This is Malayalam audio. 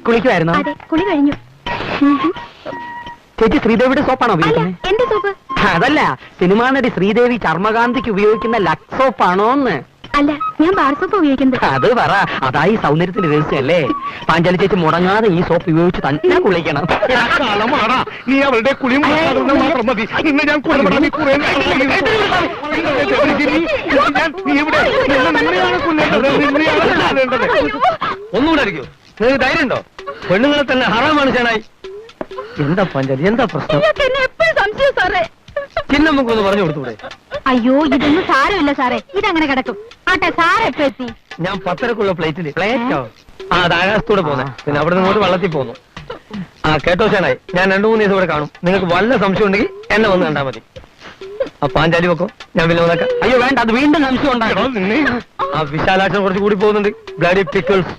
കുളിക്കുമായിരുന്നോ? അതെ, കുളി കഴിഞ്ഞു. ചേച്ചി ശ്രീദേവിയുടെ സോപ്പാണോ ഉപയോഗിക്കുന്നത്? എന്റെ സോപ്പ് അതല്ല, സിനിമാ നടി ശ്രീദേവി ചർമ്മകാന്തിക്ക് ഉപയോഗിക്കുന്ന ലക്സ് സോപ്പാണോന്ന്. അല്ല, ഞാൻ ബാർ സോപ്പ് ഉപയോഗിക്കുന്നത്. അത് പറ, അതായി സൗന്ദര്യത്തിന്റെ രഹസ്യമല്ലേ. പാഞ്ചാലി ചേച്ചി മുടങ്ങാതെ ഈ സോപ്പ് ഉപയോഗിച്ച് തന്നെ കുളിക്കണം. നീ അവളുടെ കുളിയും മാത്രം മതി. ഇന്ന് ഞാൻ ഒന്നുകൂടെ അടിക്കൂ. നിങ്ങൾക്ക് ധൈര്യം ഉണ്ടോ? പെണ്ണുങ്ങളെ തന്നെ ഹറാമാണ് ചേനായി. എന്താ പാഞ്ചാലി, എന്താ പ്രശ്നം? സംശയം സാറേ. ചിന്നമ്മക്കൊന്ന് പറഞ്ഞു കൊടുത്തൂടെ? അയ്യോ, ഇതൊന്നും സാരമില്ല സാറേ, ഇതങ്ങനെ കിടക്കും. ആട്ടെ, സാർ എപ്പോ എത്തി? ഞാൻ 10:30 ഫ്ലൈറ്റില്. പ്ലേറ്റോ? അത് ആകാശത്തൂടെ പോന്നെ, പിന്നെ അവിടെ നിന്ന് ഇങ്ങോട്ട് വള്ളത്തിൽ പോന്നു. കേട്ടോ ചേനായി, ഞാൻ 2-3 ദിവസം ഇവിടെ കാണും. നിങ്ങൾക്ക് വല്ല സംശയം ഉണ്ടെങ്കിൽ എന്നെ വന്ന് കണ്ടാൽ മതി. ആ പാഞ്ചാലി വെക്കോ, ഞാൻ പിന്നെ വന്നേക്കാം. അയ്യോ വേണ്ട, അത് വീണ്ടും സംശയം ഉണ്ടാകും. ആ വിശാലാക്ഷൻ കുറച്ച് കൂടി പോകുന്നുണ്ട്. Bloody pickles.